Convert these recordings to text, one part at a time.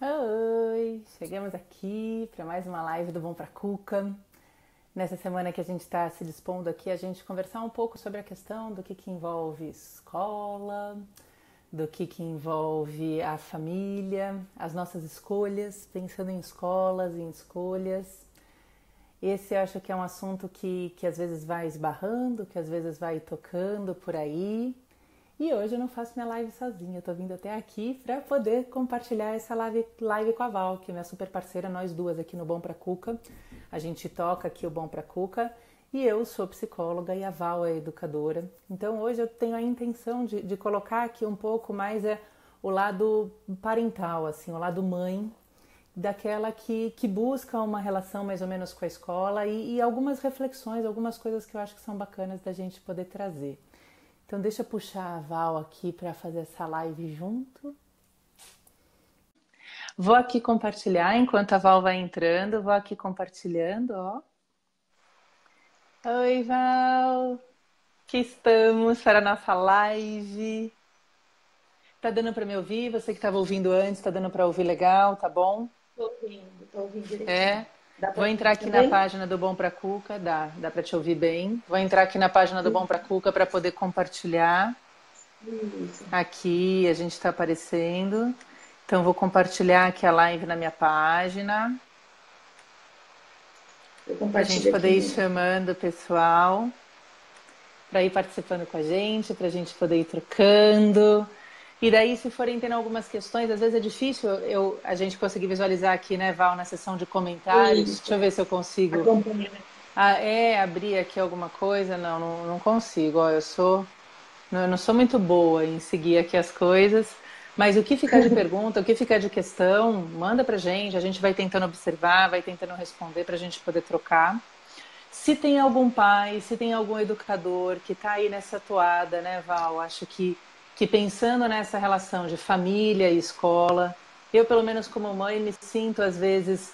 Oi, chegamos aqui para mais uma live do Bom Pra Cuca. Nessa semana que a gente está se dispondo aqui, a gente conversar um pouco sobre a questão do que envolve escola, do que envolve a família, as nossas escolhas, pensando em escolas, em escolhas. Esse eu acho que é um assunto que às vezes vai esbarrando, que às vezes vai tocando por aí. E hoje eu não faço minha live sozinha, eu tô vindo até aqui para poder compartilhar essa live com a Val, que é minha super parceira, nós duas aqui no Bom Pra Cuca. A gente toca aqui o Bom Pra Cuca e eu sou psicóloga e a Val é educadora. Então hoje eu tenho a intenção de colocar aqui um pouco mais o lado parental, assim, o lado mãe, daquela que busca uma relação mais ou menos com a escola e algumas reflexões, algumas coisas que eu acho que são bacanas da gente poder trazer. Então deixa eu puxar a Val aqui para fazer essa live junto. Vou aqui compartilhar enquanto a Val vai entrando, vou aqui compartilhando, ó. Oi, Val! Aqui estamos para a nossa live. Tá dando para me ouvir? Você que estava ouvindo antes, tá dando para ouvir legal, tá bom? Tô ouvindo direitinho. É. Dá pra Vou ouvir entrar bem aqui na também? página do Bom Pra Cuca, dá para te ouvir bem. Vou entrar aqui na página do Bom Pra Cuca para poder compartilhar. Isso. Aqui a gente está aparecendo. Então vou compartilhar aqui a live na minha página Eu para a gente compartilho poder aqui ir no. chamando o pessoal para ir participando com a gente, para a gente poder ir trocando. E daí, se forem tendo algumas questões, às vezes é difícil a gente conseguir visualizar aqui, né, Val, na seção de comentários. Isso. Deixa eu ver se eu consigo. Acompanhando. Abrir aqui alguma coisa. Não consigo. Ó, eu não sou muito boa em seguir aqui as coisas, mas o que ficar de pergunta, o que ficar de questão, manda pra gente, a gente vai tentando observar, vai tentando responder para a gente poder trocar. Se tem algum pai, se tem algum educador que está aí nessa toada, né, Val? Acho que pensando nessa relação de família e escola, eu, pelo menos como mãe, me sinto às vezes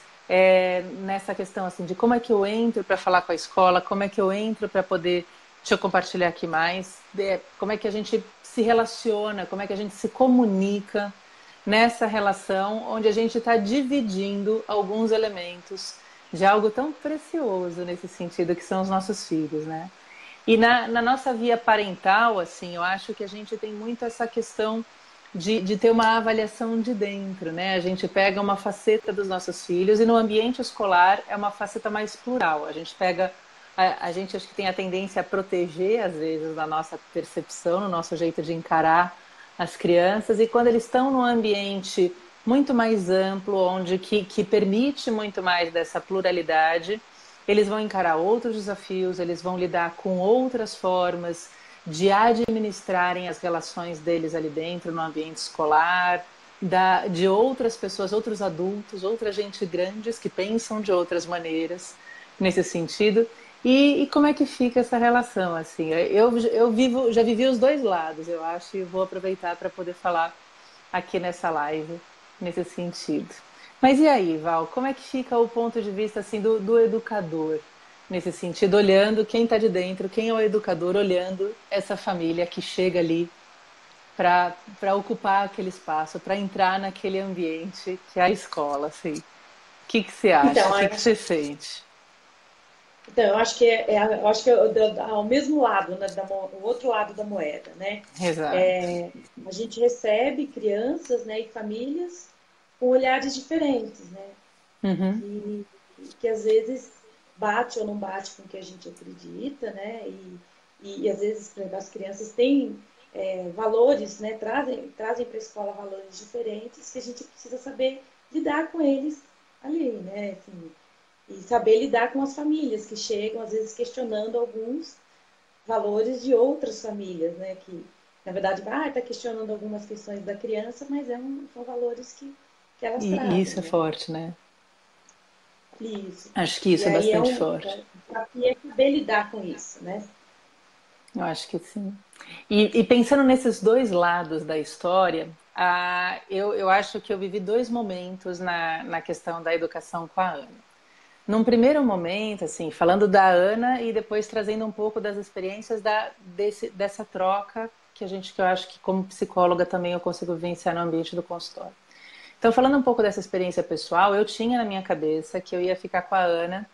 nessa questão assim de como é que eu entro para falar com a escola, como é que eu entro para poder, deixa eu compartilhar aqui mais, como é que a gente se relaciona, como é que a gente se comunica nessa relação onde a gente está dividindo alguns elementos de algo tão precioso nesse sentido que são os nossos filhos, né? E na nossa via parental, assim, eu acho que a gente tem muito essa questão de ter uma avaliação de dentro, né? A gente pega uma faceta dos nossos filhos e no ambiente escolar é uma faceta mais plural. A gente pega, a gente acho que tem a tendência a proteger, às vezes, da nossa percepção, no nosso jeito de encarar as crianças, e quando eles estão num ambiente muito mais amplo, onde que permite muito mais dessa pluralidade, eles vão encarar outros desafios, eles vão lidar com outras formas de administrarem as relações deles ali dentro, no ambiente escolar, de outras pessoas, outros adultos, outra gente grandes que pensam de outras maneiras nesse sentido. E como é que fica essa relação? Assim, já vivi os dois lados, eu acho, e vou aproveitar para poder falar aqui nessa live nesse sentido. Mas e aí, Val, como é que fica o ponto de vista assim do educador nesse sentido, olhando quem está de dentro, quem é o educador, olhando essa família que chega ali para ocupar aquele espaço, para entrar naquele ambiente que é a escola, assim. O que você acha? Então, O que você sente? eu acho que eu acho que ao mesmo lado, né, o outro lado da moeda, né? Exato. É, a gente recebe crianças, né, e famílias com olhares diferentes, né? Uhum. Que, que às vezes bate ou não bate com o que a gente acredita, né? E às vezes, por exemplo, as crianças têm valores, né? Trazem para a escola valores diferentes que a gente precisa saber lidar com eles ali, né? Assim, e saber lidar com as famílias que chegam, às vezes, questionando alguns valores de outras famílias, né? Que, na verdade, está questionando algumas questões da criança, mas são valores que elas E trazem, isso é né? forte, né? Isso. Acho que E isso é aí bastante forte. o desafio é saber lidar com isso, né? Eu acho que sim. E pensando nesses dois lados da história, eu acho que eu vivi dois momentos na questão da educação com a Ana. Num primeiro momento, assim, falando da Ana e depois trazendo um pouco das experiências dessa troca que eu acho que como psicóloga também eu consigo vivenciar no ambiente do consultório. Então, falando um pouco dessa experiência pessoal, eu tinha na minha cabeça que eu ia ficar com a Ana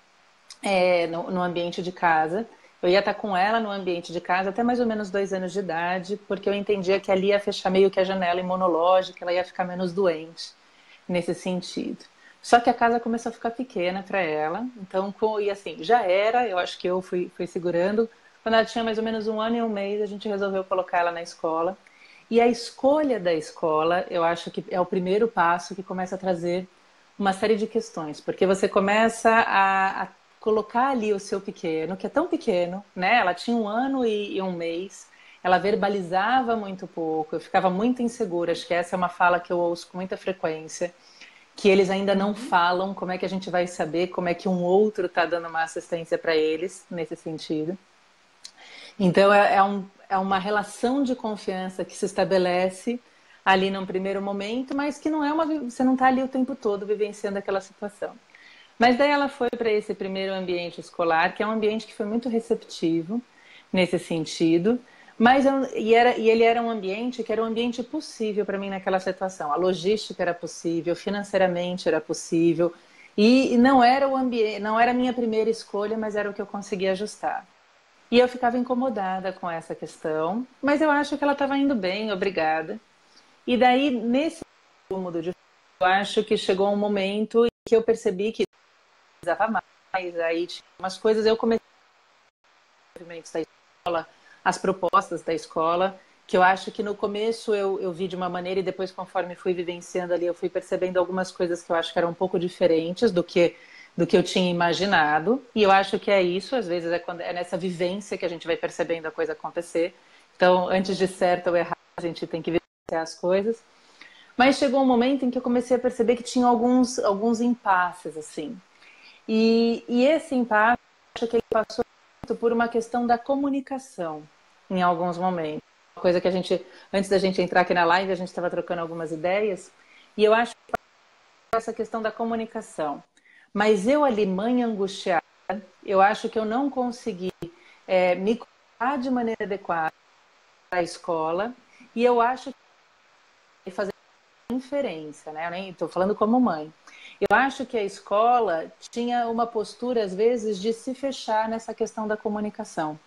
no ambiente de casa. Eu ia estar com ela no ambiente de casa até mais ou menos 2 anos de idade, porque eu entendia que ali ia fechar meio que a janela imunológica, ela ia ficar menos doente nesse sentido. Só que a casa começou a ficar pequena para ela, então, e assim, já era, eu acho que eu fui segurando. Quando ela tinha mais ou menos 1 ano e 1 mês, a gente resolveu colocar ela na escola. E a escolha da escola, eu acho que é o primeiro passo que começa a trazer uma série de questões, porque você começa a colocar ali o seu pequeno, que é tão pequeno, né? Ela tinha 1 ano e 1 mês, ela verbalizava muito pouco, eu ficava muito insegura, acho que essa é uma fala que eu ouço com muita frequência, que eles ainda não falam, como é que a gente vai saber como é que um outro está dando uma assistência para eles nesse sentido. Então é uma relação de confiança que se estabelece ali num primeiro momento, mas que não é você não está ali o tempo todo vivenciando aquela situação. Mas daí ela foi para esse primeiro ambiente escolar, que é um ambiente que foi muito receptivo nesse sentido, e ele era um ambiente que era um ambiente possível para mim naquela situação. A logística era possível, financeiramente era possível, e não era o ambiente, não era a minha primeira escolha, mas era o que eu conseguia ajustar. E eu ficava incomodada com essa questão, mas eu acho que ela estava indo bem, obrigada. E daí, nesse cômodo de eu acho que chegou um momento em que eu percebi que precisava mais, aí tinha umas coisas, eu comecei os movimentos da escola, as propostas da escola, que eu acho que no começo eu vi de uma maneira e depois, conforme fui vivenciando ali, eu fui percebendo algumas coisas que eu acho que eram um pouco diferentes do que eu tinha imaginado. E eu acho que é isso, às vezes é nessa vivência que a gente vai percebendo a coisa acontecer. Então, antes de certo ou errado, a gente tem que vivenciar as coisas. Mas chegou um momento em que eu comecei a perceber que tinha alguns impasses, assim. E esse impasse, eu acho que ele passou muito por uma questão da comunicação, em alguns momentos. Uma coisa que a gente, antes da gente entrar aqui na live, a gente estava trocando algumas ideias, e eu acho que essa questão da comunicação. Mas eu ali, mãe angustiada, eu acho que eu não consegui me comunicar de maneira adequada para a escola, e eu acho que fazer inferência, né? Eu nem estou falando como mãe. Eu acho que a escola tinha uma postura, às vezes, de se fechar nessa questão da comunicação.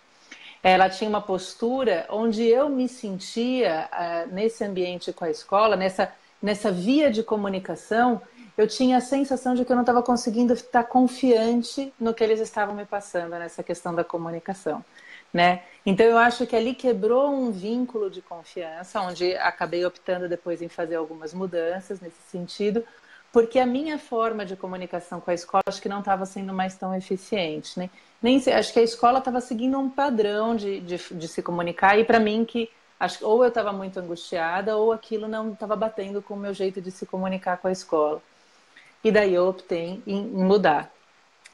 Ela tinha uma postura onde eu me sentia, nesse ambiente com a escola, nessa via de comunicação, eu tinha a sensação de que eu não estava conseguindo estar confiante no que eles estavam me passando nessa questão da comunicação, né? Então eu acho que ali quebrou um vínculo de confiança, onde acabei optando depois em fazer algumas mudanças nesse sentido, porque a minha forma de comunicação com a escola acho que não estava sendo mais tão eficiente, né? Nem sei, acho que a escola estava seguindo um padrão de se comunicar, e para mim que acho, ou eu estava muito angustiada ou aquilo não estava batendo com o meu jeito de se comunicar com a escola. E daí eu optei em mudar.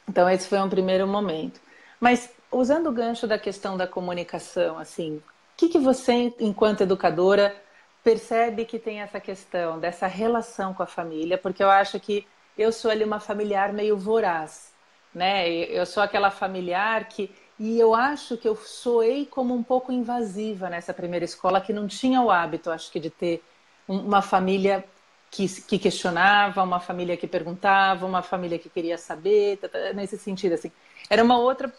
Então esse foi um primeiro momento. Mas usando o gancho da questão da comunicação, assim, o que você, enquanto educadora, percebe que tem essa questão dessa relação com a família? Porque eu acho que eu sou ali uma familiar meio voraz, né? Eu sou aquela familiar que e eu acho que eu soei como um pouco invasiva nessa primeira escola, que não tinha o hábito, acho que, de ter uma família que questionava, uma família que perguntava, uma família que queria saber, nesse sentido, assim. Era uma outra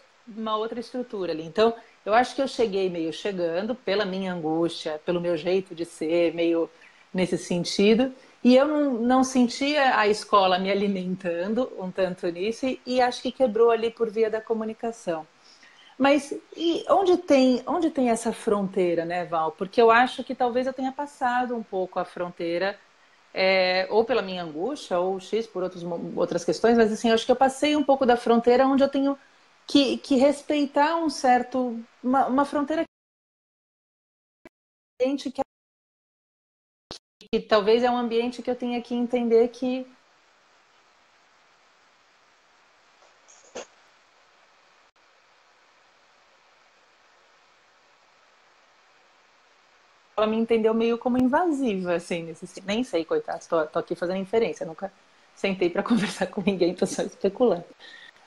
estrutura ali. Então, eu acho que eu cheguei meio chegando, pela minha angústia, pelo meu jeito de ser, meio nesse sentido, e eu não sentia a escola me alimentando um tanto nisso, e acho que quebrou ali por via da comunicação. Mas e onde tem essa fronteira, né, Val? Porque eu acho que talvez eu tenha passado um pouco a fronteira, ou pela minha angústia, ou X por outras questões, mas assim, eu acho que eu passei um pouco da fronteira onde eu tenho que respeitar uma fronteira que talvez é um ambiente que eu tenha que entender que ela me entendeu meio como invasiva, assim, nem sei, coitado, tô aqui fazendo inferência, nunca sentei para conversar com ninguém, tô só especulando.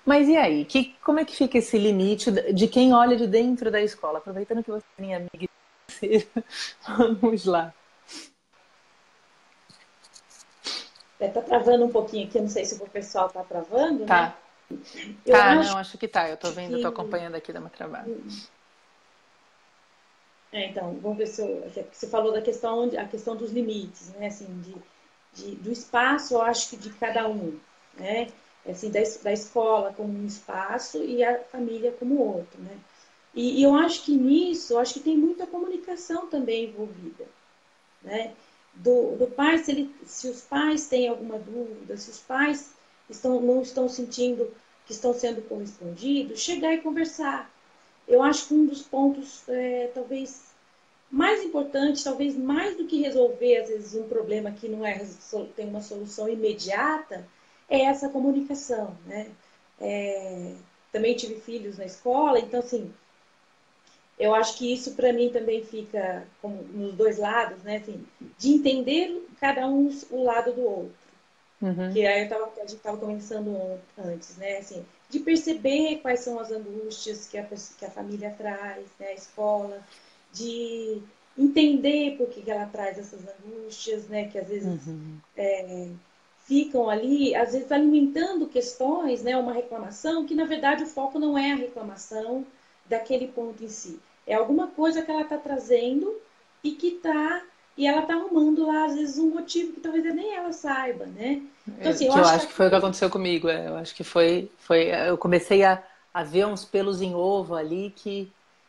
Mas e aí, como é que fica esse limite de quem olha de dentro da escola? Aproveitando que você é minha amiga, vamos lá. Tá travando um pouquinho aqui, eu não sei se o pessoal tá travando, né? Tá, Eu tá, acho não, acho que tá. Eu tô vendo, eu tô que. acompanhando aqui, dá uma travada. Então, vamos ver se eu. Você falou da questão, a questão dos limites, né? Assim, do espaço, eu acho que de cada um, né? Assim, da escola como um espaço e a família como outro, né? E eu acho que nisso, eu acho que tem muita comunicação também envolvida, né? Do pai, se os pais têm alguma dúvida, se os pais não estão sentindo que estão sendo correspondidos, chegar e conversar. Eu acho que um dos pontos, talvez, mais importante, talvez mais do que resolver, às vezes, um problema que não tem uma solução imediata, é essa comunicação, né? É, também tive filhos na escola, então, assim, eu acho que isso para mim também fica como, nos dois lados, né? Assim, de entender cada um o lado do outro. Uhum. Que aí a gente estava conversando antes, né? Assim, de perceber quais são as angústias que a família traz, né? A escola, de entender por que ela traz essas angústias, né? Que às vezes Uhum. ficam ali, às vezes alimentando questões, né? Uma reclamação, que na verdade o foco não é a reclamação daquele ponto em si. É alguma coisa que ela está trazendo e e ela está arrumando lá, às vezes, um motivo que talvez nem ela saiba, né? Então, assim, eu Que eu acho que acho que foi o que aconteceu comigo. Eu acho que eu comecei a ver uns pelos em ovo ali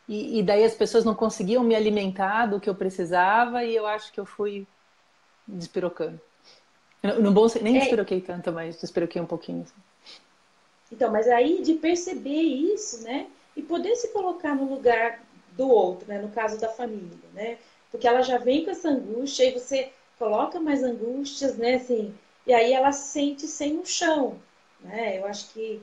e daí as pessoas não conseguiam me alimentar do que eu precisava e eu acho que eu fui despirocando. No bom, nem é, despiroquei tanto, mas despiroquei um pouquinho. Assim. então, mas aí de perceber isso, né? E poder se colocar no lugar do outro, né? No caso da família, né? Porque ela já vem com essa angústia e você coloca mais angústias, né? Assim, e aí ela se sente sem um chão, né? Eu acho que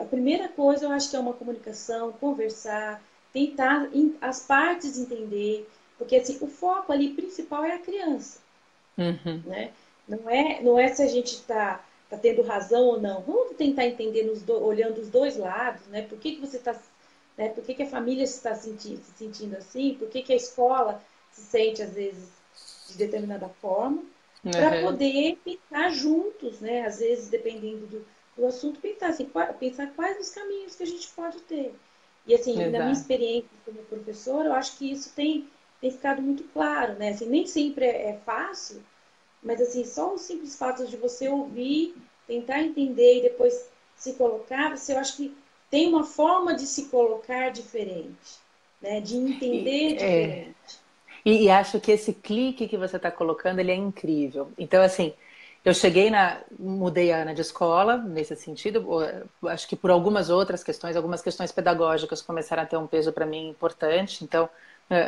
a primeira coisa, eu acho que é uma comunicação, conversar, tentar as partes entender, porque assim, o foco ali principal é a criança, Uhum. né? Não é se a gente tá tendo razão ou não. Vamos tentar entender olhando os dois lados, né? Por que você está, né? Por que a família se sentindo assim? Por que a escola se sente às vezes de determinada forma? Para Uhum. poder pensar juntos, né? Às vezes, dependendo do assunto, pensar assim, pensar quais os caminhos que a gente pode ter. E assim, na minha Exato. experiência como professora, eu acho que isso tem ficado muito claro, né? Assim, nem sempre é fácil, mas assim, só o simples fato de você ouvir, tentar entender e depois se colocar, eu acho que tem uma forma de se colocar diferente, né? De E, entender é, diferente. e acho que esse clique que você está colocando, ele é incrível. Então, assim, eu mudei a Ana de escola, nesse sentido, acho que por algumas questões pedagógicas começaram a ter um peso para mim importante. Então,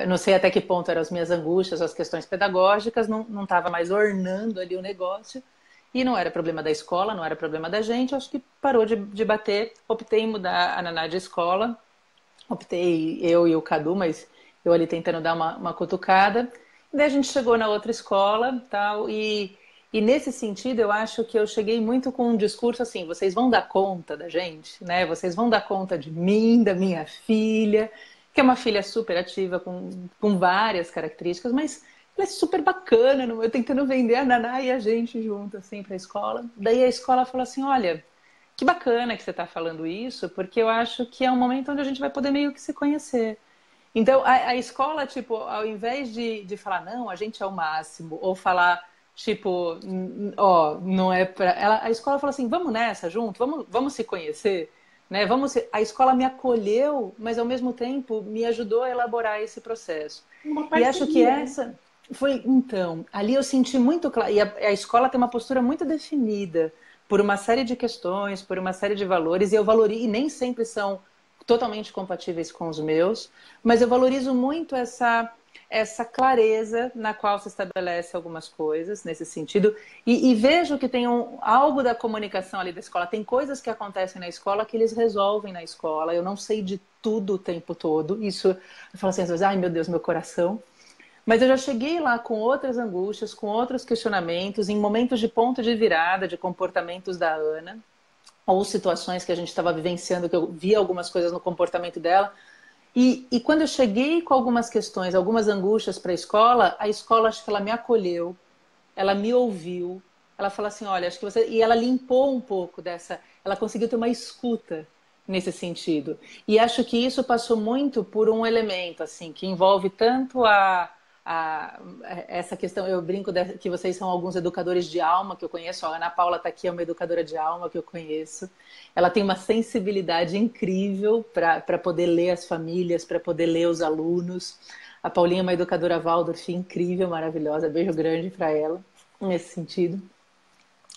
não sei até que ponto eram as minhas angústias, as questões pedagógicas, não estava mais ornando ali o negócio. E não era problema da escola, não era problema da gente, acho que parou de bater. Optei em mudar a Naná de escola, optei eu e o Cadu, mas eu ali tentando dar uma cutucada. E daí a gente chegou na outra escola tal, e nesse sentido eu acho que eu cheguei muito com um discurso assim, vocês vão dar conta da gente, né? Vocês vão dar conta de mim, da minha filha, que é uma filha super ativa, com várias características, mas ela é super bacana, eu tentando vender a Naná e a gente junto assim para a escola. Daí a escola falou assim, olha, que bacana que você está falando isso, porque eu acho que é um momento onde a gente vai poder meio que se conhecer. Então, a escola, tipo, ao invés de falar, não, a gente é o máximo, ou falar, tipo, ó, não é pra. A escola falou assim, vamos nessa junto, vamos se conhecer, né? A escola me acolheu, mas ao mesmo tempo me ajudou a elaborar esse processo. Uma E acho que parceria, né? essa foi, então, ali eu senti muito claro, e a escola tem uma postura muito definida por uma série de questões, por uma série de valores, e eu valorizo, e nem sempre são totalmente compatíveis com os meus, mas eu valorizo muito essa clareza na qual se estabelece algumas coisas nesse sentido e vejo que tem algo da comunicação ali da escola. Tem coisas que acontecem na escola que eles resolvem na escola. Eu não sei de tudo o tempo todo. Isso, eu falo assim às vezes, ai meu Deus, meu coração. Mas eu já cheguei lá com outras angústias, com outros questionamentos, em momentos de ponto de virada, de comportamentos da Ana, ou situações que a gente estava vivenciando, que eu vi algumas coisas no comportamento dela. E quando eu cheguei com algumas questões, algumas angústias para a escola acho que ela me acolheu, ela me ouviu, ela fala assim, olha, acho que você... E ela limpou um pouco dessa... Ela conseguiu ter uma escuta nesse sentido. E acho que isso passou muito por um elemento, assim, que envolve tanto a essa questão, eu brinco que vocês são alguns educadores de alma que eu conheço, a Ana Paula está aqui, é uma educadora de alma que eu conheço. Ela tem uma sensibilidade incrível para poder ler as famílias, para poder ler os alunos. A Paulinha é uma educadora Waldorf incrível, maravilhosa, beijo grande para ela, nesse sentido.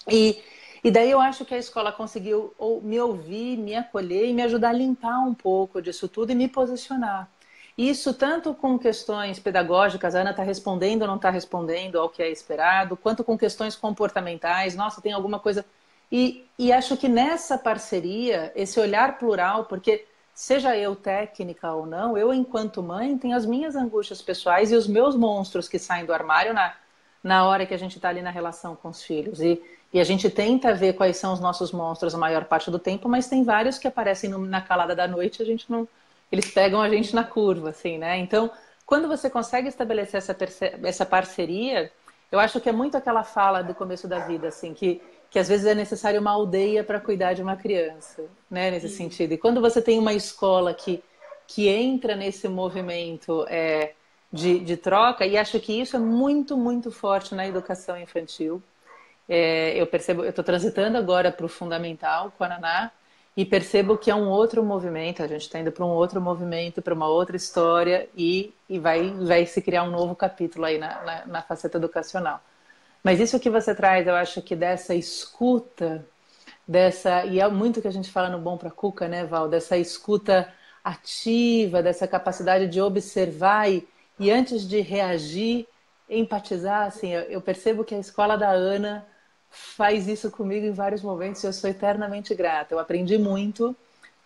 E, e daí eu acho que a escola conseguiu me ouvir, me acolher e me ajudar a limpar um pouco disso tudo e me posicionar. Isso tanto com questões pedagógicas, a Ana está respondendo ou não está respondendo ao que é esperado, quanto com questões comportamentais, nossa, tem alguma coisa... E acho que nessa parceria, esse olhar plural, porque seja eu técnica ou não, eu enquanto mãe tenho as minhas angústias pessoais e os meus monstros que saem do armário na hora que a gente está ali na relação com os filhos. E a gente tenta ver quais são os nossos monstros a maior parte do tempo, mas tem vários que aparecem na calada da noite, a gente não... Eles pegam a gente na curva, assim, né? Então, quando você consegue estabelecer essa parceria, eu acho que é muito aquela fala do começo da vida, assim, que às vezes é necessário uma aldeia para cuidar de uma criança, né? Nesse sentido. E quando você tem uma escola que entra nesse movimento de troca, e acho que isso é muito, muito forte na educação infantil. Eu percebo, eu estou transitando agora para o fundamental com a Naná e percebo que é um outro movimento, a gente está indo para um outro movimento, para uma outra história e vai se criar um novo capítulo aí na faceta educacional. Mas isso que você traz, eu acho que dessa escuta, e é muito que a gente fala no Bom para Cuca, né, Val? Dessa escuta ativa, dessa capacidade de observar e antes de reagir, empatizar, assim, eu percebo que a escola da Ana faz isso comigo em vários momentos e eu sou eternamente grata. Eu aprendi muito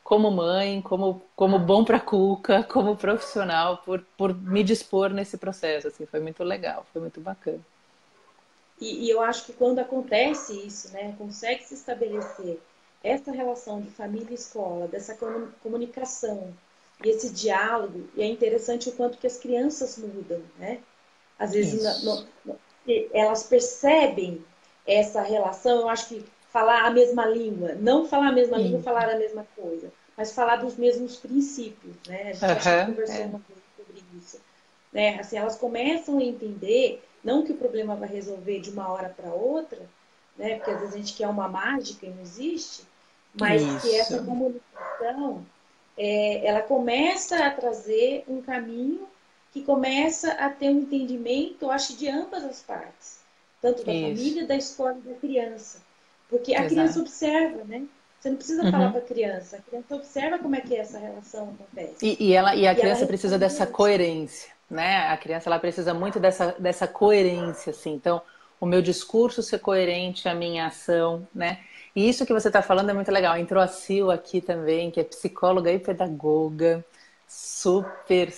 como mãe, como bom para Cuca, como profissional, por me dispor nesse processo. Assim, foi muito legal, foi muito bacana. E eu acho que quando acontece isso, né, consegue se estabelecer essa relação de família e escola, dessa comunicação e esse diálogo, e é interessante o quanto que as crianças mudam, né? Às vezes elas percebem essa relação, eu acho que falar a mesma língua, não falar a mesma língua, falar a mesma coisa, mas falar dos mesmos princípios, né? A gente acho que conversou uma vez sobre isso, né? Assim, elas começam a entender, não que o problema vai resolver de uma hora para outra, né? Porque às vezes a gente quer uma mágica e não existe, mas que essa comunicação, ela começa a trazer um caminho que começa a ter um entendimento, eu acho, de ambas as partes, tanto da família, da escola e da criança. Porque a criança observa, né? Você não precisa falar para a criança observa como é que essa relação acontece. E a criança precisa dessa coerência, né? A criança ela precisa muito dessa coerência, assim. Então, o meu discurso ser coerente, a minha ação, né? E isso que você está falando é muito legal. Entrou a Sil aqui também, que é psicóloga e pedagoga, super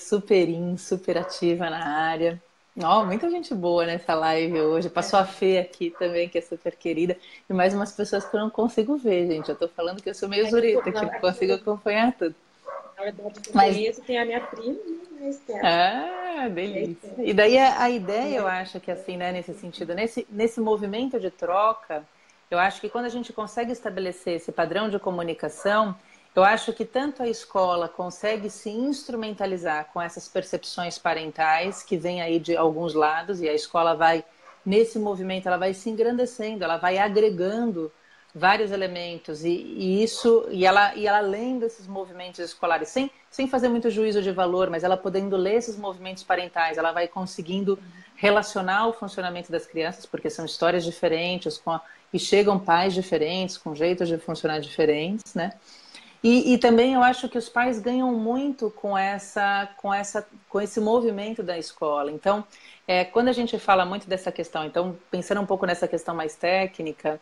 ativa na área. Oh, muita gente boa nessa live hoje. Passou a Fê aqui também, que é super querida. E mais umas pessoas que eu não consigo ver, gente. Eu tô falando que eu sou meio zureta, que não consigo acompanhar tudo. Na verdade, eu conheço, tem a minha prima, né? Delícia. E daí a ideia, eu acho que assim, né, nesse sentido, nesse movimento de troca, eu acho que quando a gente consegue estabelecer esse padrão de comunicação, eu acho que tanto a escola consegue se instrumentalizar com essas percepções parentais que vêm aí de alguns lados e a escola vai, nesse movimento, ela vai se engrandecendo, ela vai agregando vários elementos e ela lendo esses movimentos escolares sem fazer muito juízo de valor, mas ela podendo ler esses movimentos parentais, ela vai conseguindo relacionar o funcionamento das crianças, porque são histórias diferentes e chegam pais diferentes, com jeitos de funcionar diferentes, né? E também eu acho que os pais ganham muito com esse movimento da escola. Então, quando a gente fala muito dessa questão, então, pensando um pouco nessa questão mais técnica,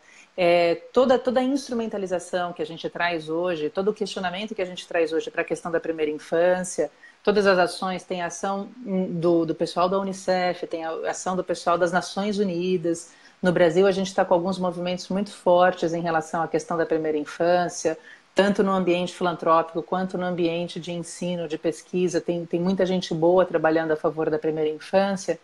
toda a instrumentalização que a gente traz hoje, todo o questionamento que a gente traz hoje para a questão da primeira infância, todas as ações, tem a ação do pessoal da Unicef, tem a ação do pessoal das Nações Unidas. No Brasil, a gente está com alguns movimentos muito fortes em relação à questão da primeira infância, tanto no ambiente filantrópico quanto no ambiente de ensino, de pesquisa. Tem muita gente boa trabalhando a favor da primeira infância.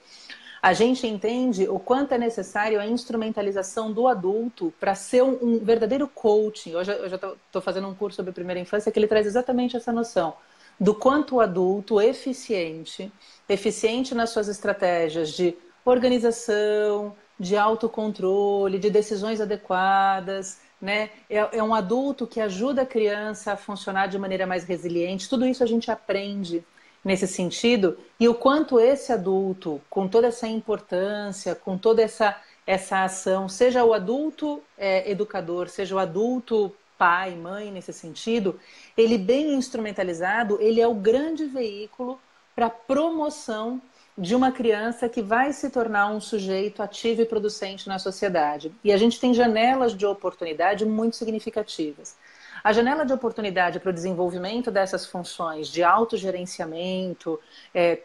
A gente entende o quanto é necessário a instrumentalização do adulto para ser um verdadeiro coaching. Hoje eu já estou fazendo um curso sobre primeira infância que ele traz exatamente essa noção do quanto o adulto eficiente nas suas estratégias de organização, de autocontrole, de decisões adequadas, né? É um adulto que ajuda a criança a funcionar de maneira mais resiliente. Tudo isso a gente aprende nesse sentido, e o quanto esse adulto, com toda essa importância, com toda essa ação, seja o adulto educador, seja o adulto pai, mãe, nesse sentido, ele bem instrumentalizado, ele é o grande veículo para a promoção de uma criança que vai se tornar um sujeito ativo e producente na sociedade. E a gente tem janelas de oportunidade muito significativas. A janela de oportunidade para o desenvolvimento dessas funções de autogerenciamento,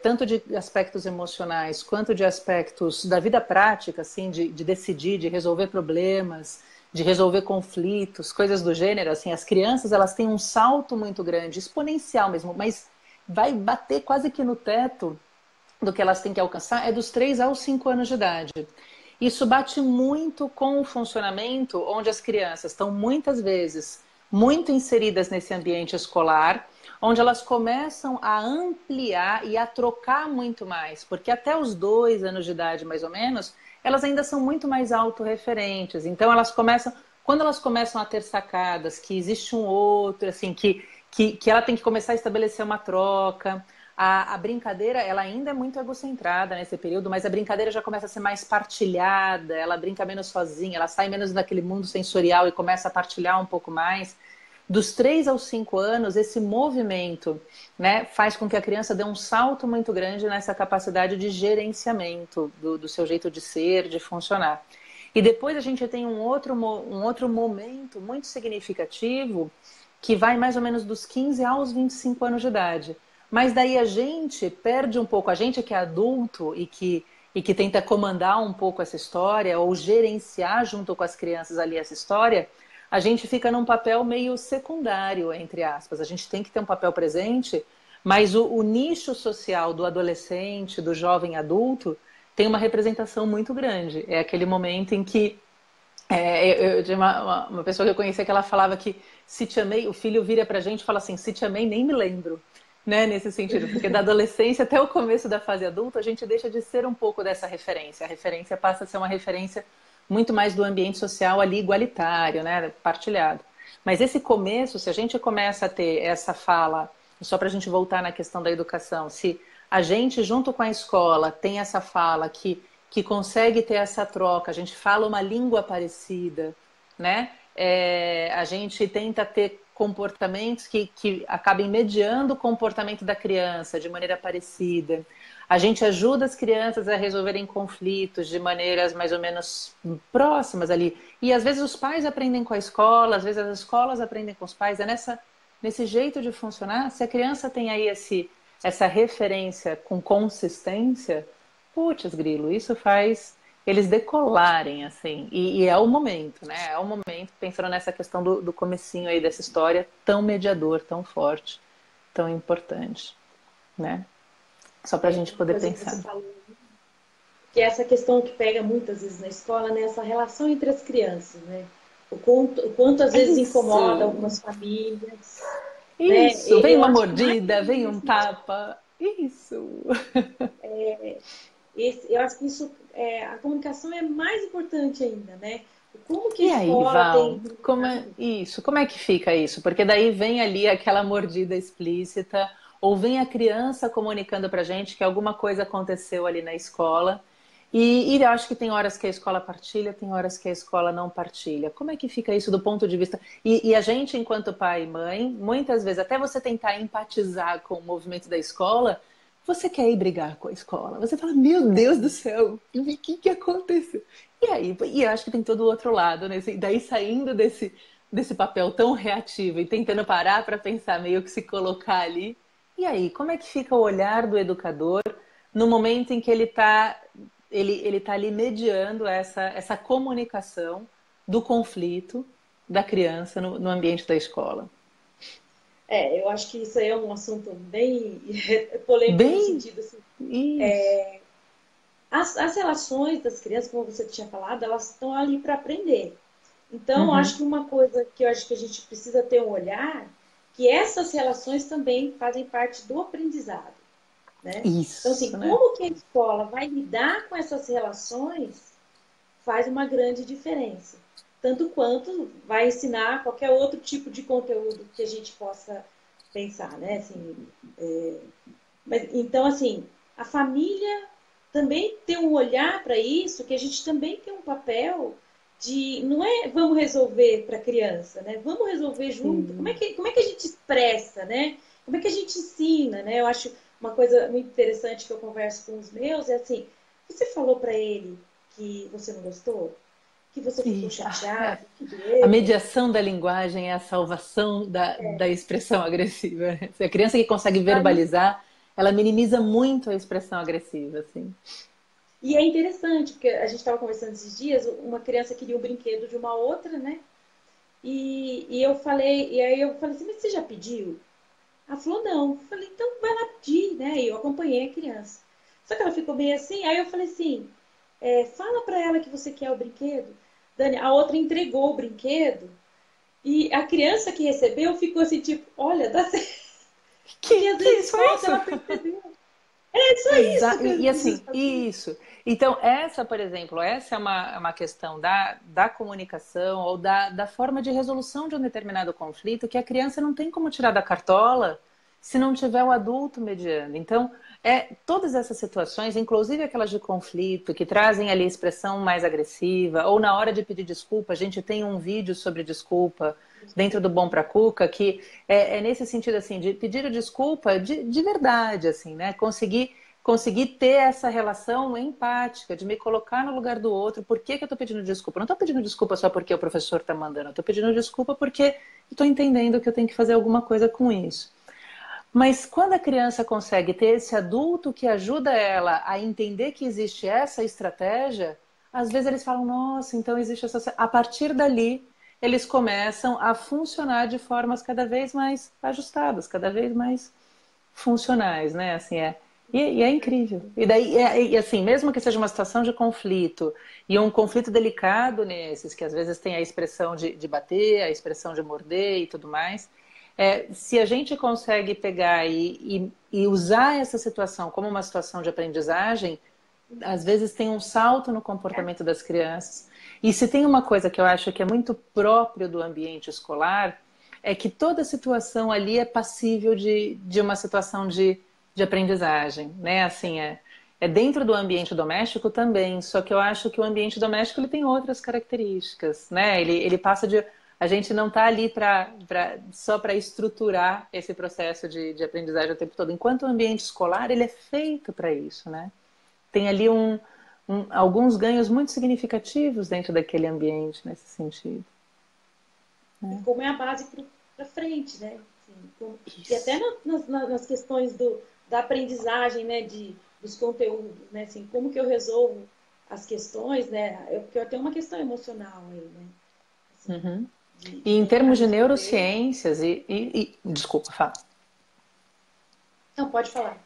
tanto de aspectos emocionais quanto de aspectos da vida prática, assim, de decidir, de resolver problemas, de resolver conflitos, coisas do gênero, assim, as crianças elas têm um salto muito grande, exponencial mesmo, mas vai bater quase que no teto do que elas têm que alcançar, é dos 3 aos 5 anos de idade. Isso bate muito com o funcionamento onde as crianças estão muitas vezes muito inseridas nesse ambiente escolar, onde elas começam a ampliar e a trocar muito mais, porque até os 2 anos de idade, mais ou menos, elas ainda são muito mais autorreferentes. Então quando elas começam a ter sacadas, que existe um outro, assim, que ela tem que começar a estabelecer uma troca. A brincadeira, ela ainda é muito egocentrada nesse período, mas a brincadeira já começa a ser mais partilhada, ela brinca menos sozinha, ela sai menos daquele mundo sensorial e começa a partilhar um pouco mais. Dos 3 aos 5 anos, esse movimento, né, faz com que a criança dê um salto muito grande nessa capacidade de gerenciamento do seu jeito de ser, de funcionar. E depois a gente tem um outro momento muito significativo que vai mais ou menos dos 15 aos 25 anos de idade. Mas daí a gente perde um pouco, a gente que é adulto e que tenta comandar um pouco essa história ou gerenciar junto com as crianças ali essa história, a gente fica num papel meio secundário, entre aspas. A gente tem que ter um papel presente, mas o nicho social do adolescente, do jovem adulto, tem uma representação muito grande. É aquele momento em que eu tinha uma pessoa que eu conhecia que ela falava que se te amei, o filho vira pra gente e fala assim, se te amei, nem me lembro. Né, nesse sentido, porque da adolescência até o começo da fase adulta, a gente deixa de ser um pouco dessa referência. A referência passa a ser uma referência muito mais do ambiente social ali igualitário, né, partilhado. Mas esse começo, se a gente começa a ter essa fala, só para a gente voltar na questão da educação, se a gente, junto com a escola, tem essa fala que consegue ter essa troca, a gente fala uma língua parecida, né? A gente tenta ter comportamentos que acabem mediando o comportamento da criança de maneira parecida. A gente ajuda as crianças a resolverem conflitos de maneiras mais ou menos próximas ali. E às vezes os pais aprendem com a escola, às vezes as escolas aprendem com os pais. É nesse jeito de funcionar. Se a criança tem aí essa referência com consistência, putz, grilo, isso faz eles decolarem, assim. E é o momento, né? É o momento, pensando nessa questão do comecinho aí dessa história, tão mediador, tão forte, tão importante, né? Só para a gente Uma poder coisa que pensar. você falou, que é essa questão que pega muitas vezes na escola, né? Essa relação entre as crianças, né? O quanto às vezes incomoda Isso, algumas famílias, né? isso. Vem Eu uma acho que mais mordida, vem um nesse sentido, tapa. Isso. eu acho que isso, a comunicação é mais importante ainda, né? Como que a E aí, escola tem Val, trabalhado? como é que fica isso? Porque daí vem ali aquela mordida explícita, ou vem a criança comunicando pra gente que alguma coisa aconteceu ali na escola, e eu acho que tem horas que a escola partilha, tem horas que a escola não partilha. Como é que fica isso do ponto de vista? E a gente, enquanto pai e mãe, muitas vezes, até você tentar empatizar com o movimento da escola, você quer ir brigar com a escola. Você fala, meu Deus do céu, o que aconteceu? E aí, e eu acho que tem todo o outro lado, né? Daí saindo desse papel tão reativo e tentando parar para pensar, meio que se colocar ali. E aí, como é que fica o olhar do educador no momento em que ele tá ali mediando essa comunicação do conflito da criança no ambiente da escola? Eu acho que isso aí é um assunto bem polêmico no Bem sentido assim, isso. as relações das crianças, como você tinha falado, elas estão ali para aprender. Então, Uhum. acho que uma coisa que eu acho que a gente precisa ter um olhar, que essas relações também fazem parte do aprendizado, né? Então, assim, Isso, né? como que a escola vai lidar com essas relações faz uma grande diferença. Tanto quanto vai ensinar qualquer outro tipo de conteúdo que a gente possa pensar, né? Assim, mas, então, assim, a família também tem um olhar para isso, que a gente também tem um papel de, não é vamos resolver para a criança, né? Vamos resolver junto. Sim. Como é que a gente expressa, né? Como é que a gente ensina, né? Eu acho uma coisa muito interessante que eu converso com os meus é assim, você falou para ele que você não gostou? Que você ficou Isso. É. chateado, que A doeu? mediação da linguagem é a salvação da expressão agressiva. Se a criança que consegue Aí verbalizar, ela minimiza muito a expressão agressiva, assim. e é interessante, porque a gente estava conversando esses dias, uma criança queria um brinquedo de uma outra, né? E aí eu falei assim, mas você já pediu? Ela falou, não. Eu falei, então vai lá pedir, né? E eu acompanhei a criança. Só que ela ficou bem assim, aí eu falei assim, fala pra ela que você quer o brinquedo. Dani, a outra entregou o brinquedo e a criança que recebeu ficou assim, tipo, olha, dá certo. Porque às Que vezes isso, é falta isso? ela perceber. É só isso que eu E preciso assim, fazer. isso. Então, essa, por exemplo, essa é uma questão da comunicação ou da forma de resolução de um determinado conflito que a criança não tem como tirar da cartola se não tiver o adulto mediando. Então, todas essas situações, inclusive aquelas de conflito, que trazem ali expressão mais agressiva, ou na hora de pedir desculpa, a gente tem um vídeo sobre desculpa dentro do Bom Pra Cuca, que é nesse sentido assim, de pedir desculpa de verdade, assim, né? Conseguir ter essa relação empática, de me colocar no lugar do outro. Por que eu estou pedindo desculpa? Não estou pedindo desculpa só porque o professor está mandando, eu estou pedindo desculpa porque estou entendendo que eu tenho que fazer alguma coisa com isso. Mas quando a criança consegue ter esse adulto que ajuda ela a entender que existe essa estratégia, às vezes eles falam, nossa, então existe essa. A partir dali, eles começam a funcionar de formas cada vez mais ajustadas, cada vez mais funcionais, né? Assim é. E é incrível. E daí, e assim, mesmo que seja uma situação de conflito, e um conflito delicado nesses, que às vezes tem a expressão de bater, a expressão de morder e tudo mais, se a gente consegue pegar e usar essa situação como uma situação de aprendizagem, às vezes tem um salto no comportamento das crianças. E se tem uma coisa que eu acho que é muito próprio do ambiente escolar, é que toda situação ali é passível de uma situação de aprendizagem, né? Assim, é dentro do ambiente doméstico também, só que eu acho que o ambiente doméstico ele tem outras características, né? Ele passa de... A gente não está ali só para estruturar esse processo de aprendizagem o tempo todo, enquanto o ambiente escolar ele é feito para isso, né? Tem ali alguns ganhos muito significativos dentro daquele ambiente nesse sentido. E Né? como é a base para frente, né? Assim, e até Isso. nas questões da aprendizagem, né? Dos conteúdos, né? Assim, como que eu resolvo as questões, né? Porque eu tenho uma questão emocional aí, né? Assim, Uhum. de E em tentar termos de resolver. neurociências, desculpa, fala. Não, pode falar.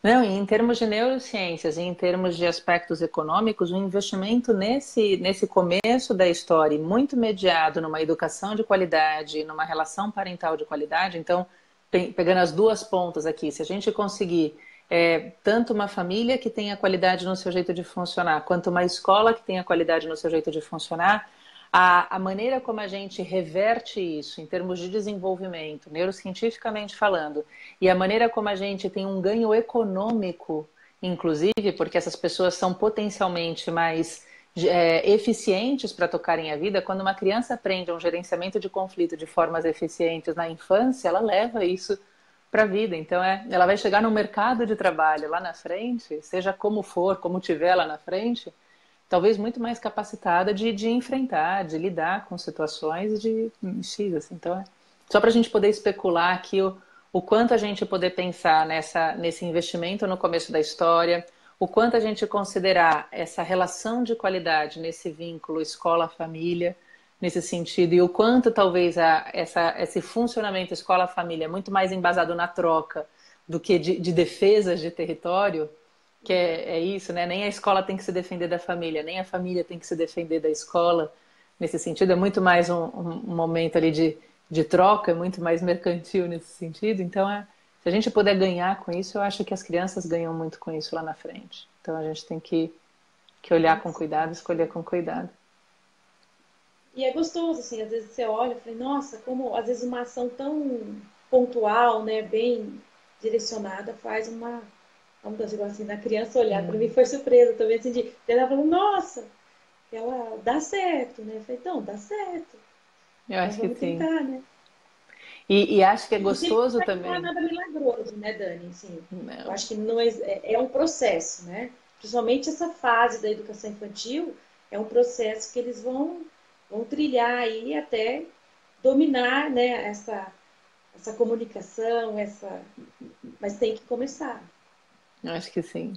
Não, e em termos de neurociências e em termos de aspectos econômicos, o investimento nesse começo da história, muito mediado numa educação de qualidade, numa relação parental de qualidade, então, pegando as duas pontas aqui, se a gente conseguir tanto uma família que tenha qualidade no seu jeito de funcionar, quanto uma escola que tenha qualidade no seu jeito de funcionar, a maneira como a gente reverte isso em termos de desenvolvimento, neurocientificamente falando, e a maneira como a gente tem um ganho econômico, inclusive, porque essas pessoas são potencialmente mais eficientes para tocarem a vida, quando uma criança aprende um gerenciamento de conflito de formas eficientes na infância, ela leva isso para a vida. Então, ela vai chegar no mercado de trabalho lá na frente, seja como for, como tiver lá na frente, talvez muito mais capacitada de enfrentar, de lidar com situações de X, assim. Então, só para a gente poder especular aqui o quanto a gente poder pensar nesse investimento no começo da história, o quanto a gente considerar essa relação de qualidade nesse vínculo escola-família, nesse sentido, e o quanto talvez esse funcionamento escola-família é muito mais embasado na troca do que de defesas de território, que é isso, né? Nem a escola tem que se defender da família, nem a família tem que se defender da escola. Nesse sentido, é muito mais um momento ali de troca, é muito mais mercantil nesse sentido. Então, se a gente puder ganhar com isso, eu acho que as crianças ganham muito com isso lá na frente. Então, a gente tem que olhar com cuidado, escolher com cuidado. E é gostoso, assim, às vezes você olha e fala, nossa, como às vezes uma ação tão pontual, né, bem direcionada, faz uma mudança. Igual assim, na criança olhar, para mim foi surpresa também, assim, de ela falando, nossa, ela dá certo, né? Eu falei, então, dá certo. Eu Então acho que vamos sim. tentar, né? E acho que é E sempre gostoso não é também. nada milagroso, né, Dani? Assim, eu Não. acho que não é um processo, né? Principalmente essa fase da educação infantil, é um processo que eles vão trilhar aí até dominar, né, essa comunicação, mas tem que começar. Eu acho que sim.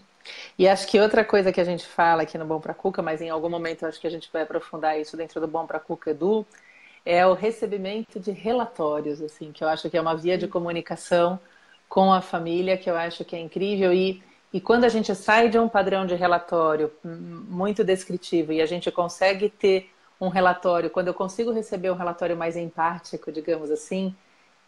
E acho que outra coisa que a gente fala aqui no Bom Pra Cuca, mas em algum momento eu acho que a gente vai aprofundar isso dentro do Bom Pra Cuca Edu, é o recebimento de relatórios, assim, que eu acho que é uma via de comunicação com a família, que eu acho que é incrível. E quando a gente sai de um padrão de relatório muito descritivo e a gente consegue ter um relatório, quando eu consigo receber um relatório mais empático, digamos assim,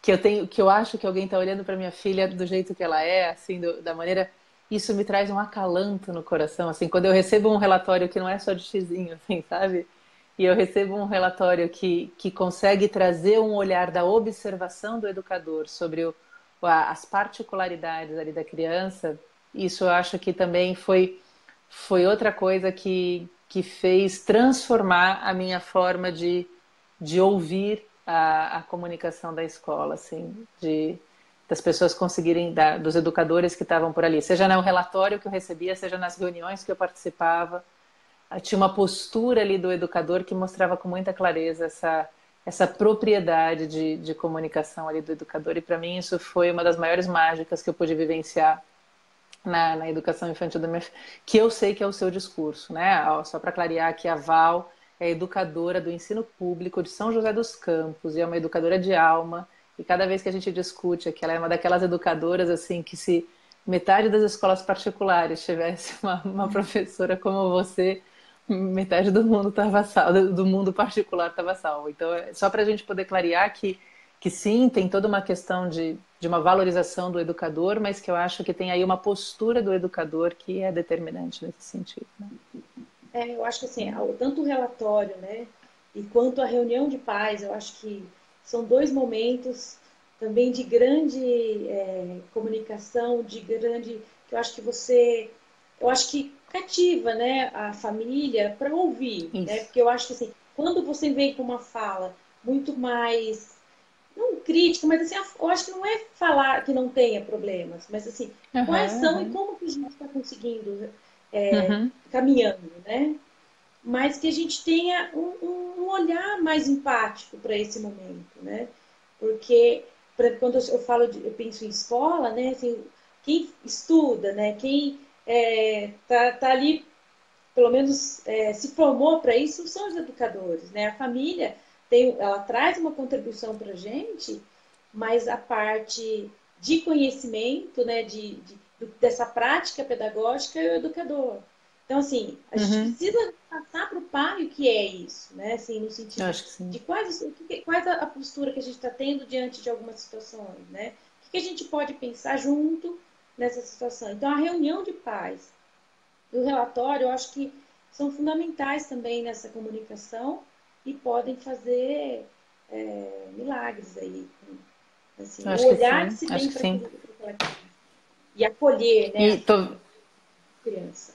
que eu acho que alguém está olhando para minha filha do jeito que ela é, assim, da maneira, isso me traz um acalanto no coração, assim, quando eu recebo um relatório que não é só de xizinho, assim, sabe? E eu recebo um relatório que consegue trazer um olhar da observação do educador sobre as particularidades ali da criança, isso eu acho que também foi outra coisa que fez transformar a minha forma de ouvir a comunicação da escola, assim, das pessoas conseguirem, dos educadores que estavam por ali, seja no relatório que eu recebia, seja nas reuniões que eu participava, tinha uma postura ali do educador que mostrava com muita clareza essa propriedade de comunicação ali do educador, e para mim isso foi uma das maiores mágicas que eu pude vivenciar na educação infantil da minha filha, que eu sei que é o seu discurso, né? Só para clarear que a Val é educadora do ensino público de São José dos Campos e é uma educadora de alma. E cada vez que a gente discute que ela é uma daquelas educadoras assim que se metade das escolas particulares tivesse uma professora como você, metade do mundo estava salvo, do mundo particular estava salvo. Então, só para a gente poder clarear que sim, tem toda uma questão de uma valorização do educador, mas que eu acho que tem aí uma postura do educador que é determinante nesse sentido. Né? Eu acho que assim, tanto o relatório, né, e quanto a reunião de pais, eu acho que são dois momentos também de grande comunicação, de grande, que eu acho que eu acho que cativa, né, a família para ouvir, né, Isso. porque eu acho que assim, quando você vem com uma fala muito mais não crítica, mas assim, eu acho que não é falar que não tenha problemas, mas assim, quais Uhum, são e uhum. como que a gente está conseguindo Uhum. caminhando, né? Mas que a gente tenha um olhar mais empático para esse momento, né? Porque quando eu falo eu penso em escola, né? Assim, quem estuda, né? Quem tá ali, pelo menos se formou para isso, são os educadores, né? A família ela traz uma contribuição para a gente, mas a parte de conhecimento, né? Dessa prática pedagógica é o educador. Então, assim, a gente Uhum. precisa passar para o pai o que é isso, né? Assim, no Eu sentido acho que sim. de quais a postura que a gente está tendo diante de algumas situações, né? O que a gente pode pensar junto nessa situação. Então, a reunião de pais e o relatório, eu acho que são fundamentais também nessa comunicação e podem fazer milagres aí. Assim, Eu o acho que olhar que sim. se Acho tem que para sim. aquela criança e acolher, né, E, tô, a criança.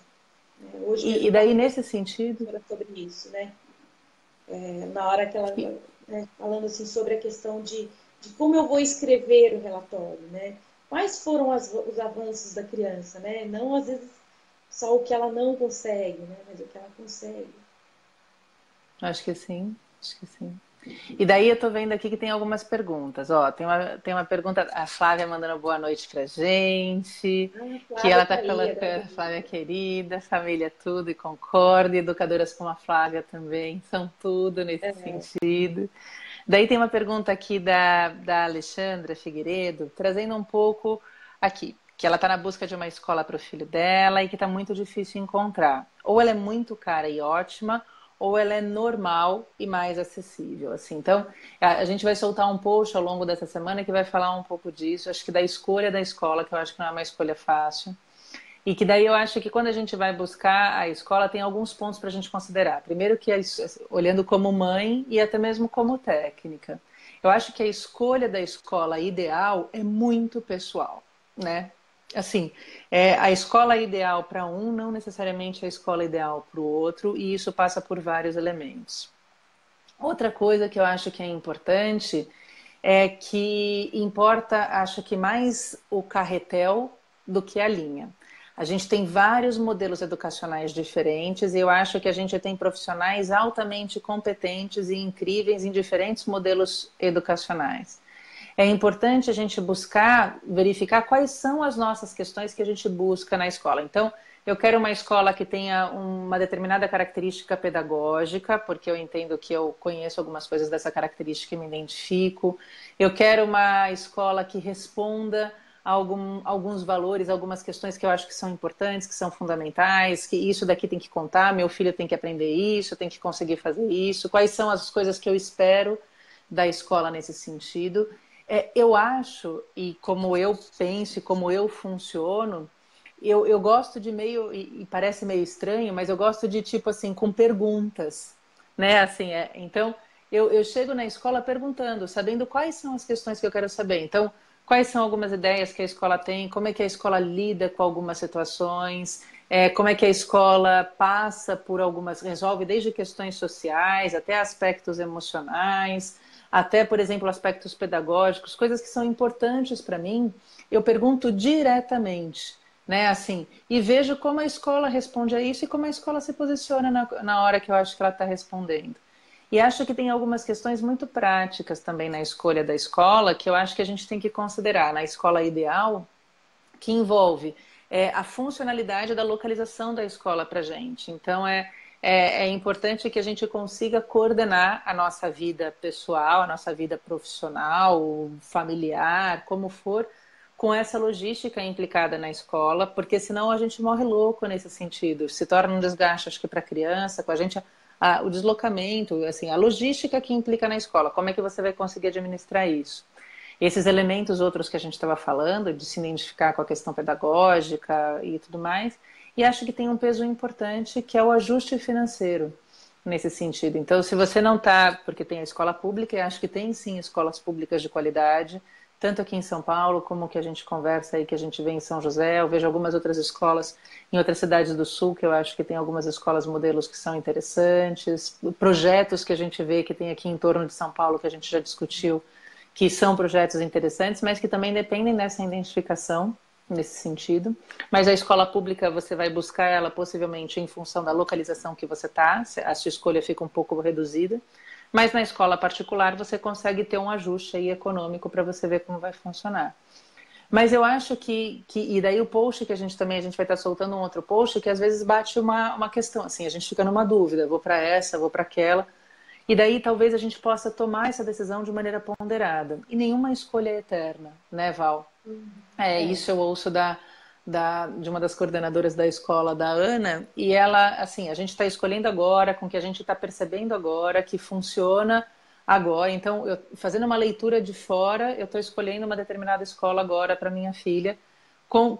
Né? Hoje mesmo eu e daí, estava nesse sentido, sobre isso, né? Na hora que ela, e- né, falando assim sobre a questão de como eu vou escrever o relatório, né? Quais foram os avanços da criança, né? Não às vezes só o que ela não consegue, né? Mas o que ela consegue. acho que sim. Acho que sim. E daí eu tô vendo aqui que tem algumas perguntas. Ó, tem uma pergunta, a Flávia mandando boa noite pra gente, Ah, a que Flávia ela tá tá aí, colocando, agradecida. Flávia querida, família tudo e concorda, educadoras como a Flávia também são tudo nesse sentido. Daí tem uma pergunta aqui da Alexandra Figueiredo, trazendo um pouco aqui. que ela está na busca de uma escola para o filho dela e que está muito difícil encontrar. Ou ela é muito cara e ótima, ou ela é normal e mais acessível, assim. Então, a gente vai soltar um post ao longo dessa semana que vai falar um pouco disso, acho que da escolha da escola, que eu acho que não é uma escolha fácil. E que daí eu acho que quando a gente vai buscar a escola, tem alguns pontos para a gente considerar. Primeiro que, olhando como mãe e até mesmo como técnica. Eu acho que a escolha da escola ideal é muito pessoal, né? Assim, a escola ideal para um não necessariamente é a escola ideal para o outro, e isso passa por vários elementos. Outra coisa que eu acho que é importante é que importa, acho que mais o carretel do que a linha. A gente tem vários modelos educacionais diferentes e eu acho que a gente tem profissionais altamente competentes e incríveis em diferentes modelos educacionais. É importante a gente buscar, verificar quais são as nossas questões que a gente busca na escola. Então, eu quero uma escola que tenha uma determinada característica pedagógica, porque eu entendo que eu conheço algumas coisas dessa característica e me identifico. Eu quero uma escola que responda a alguns valores, algumas questões que eu acho que são importantes, que são fundamentais, que isso daqui tem que contar, meu filho tem que aprender isso, tem que conseguir fazer isso, quais são as coisas que eu espero da escola nesse sentido. Eu acho, e como eu penso, e como eu funciono, eu gosto de meio, e parece meio estranho, mas eu gosto de tipo assim, com perguntas, né? Assim, então, eu chego na escola perguntando, sabendo quais são as questões que eu quero saber. Então, quais são algumas ideias que a escola tem, como é que a escola lida com algumas situações, como é que a escola passa por algumas, resolve desde questões sociais até aspectos emocionais, até, por exemplo, aspectos pedagógicos, coisas que são importantes para mim, eu pergunto diretamente, né, assim, e vejo como a escola responde a isso e como a escola se posiciona na hora que eu acho que ela está respondendo. E acho que tem algumas questões muito práticas também na escolha da escola que eu acho que a gente tem que considerar na escola ideal, que envolve a funcionalidade da localização da escola para a gente. Então, é importante que a gente consiga coordenar a nossa vida pessoal, a nossa vida profissional, familiar, como for, com essa logística implicada na escola, porque senão a gente morre louco nesse sentido. Se torna um desgaste, acho que para a criança, com a gente, o deslocamento, assim, a logística que implica na escola. Como é que você vai conseguir administrar isso? Esses elementos outros que a gente estava falando, de se identificar com a questão pedagógica e tudo mais, e acho que tem um peso importante que é o ajuste financeiro nesse sentido. Então, se você não está, porque tem a escola pública, e acho que tem sim escolas públicas de qualidade, tanto aqui em São Paulo, como que a gente conversa aí, que a gente vê em São José, eu vejo algumas outras escolas em outras cidades do Sul, que eu acho que tem algumas escolas modelos que são interessantes, projetos que a gente vê que tem aqui em torno de São Paulo, que a gente já discutiu, que são projetos interessantes, mas que também dependem dessa identificação nesse sentido. Mas a escola pública você vai buscar ela possivelmente em função da localização que você está, a sua escolha fica um pouco reduzida. Mas na escola particular você consegue ter um ajuste aí econômico para você ver como vai funcionar. Mas eu acho e daí o post que a gente vai estar soltando um outro post que às vezes bate uma questão, assim, a gente fica numa dúvida, vou para essa, vou para aquela. E daí talvez a gente possa tomar essa decisão de maneira ponderada. E nenhuma escolha é eterna, né, Val? Isso eu ouço de uma das coordenadoras da escola, da Ana, e ela, assim, a gente está escolhendo agora, com o que a gente está percebendo agora, que funciona agora. Então, fazendo uma leitura de fora, eu estou escolhendo uma determinada escola agora para minha filha,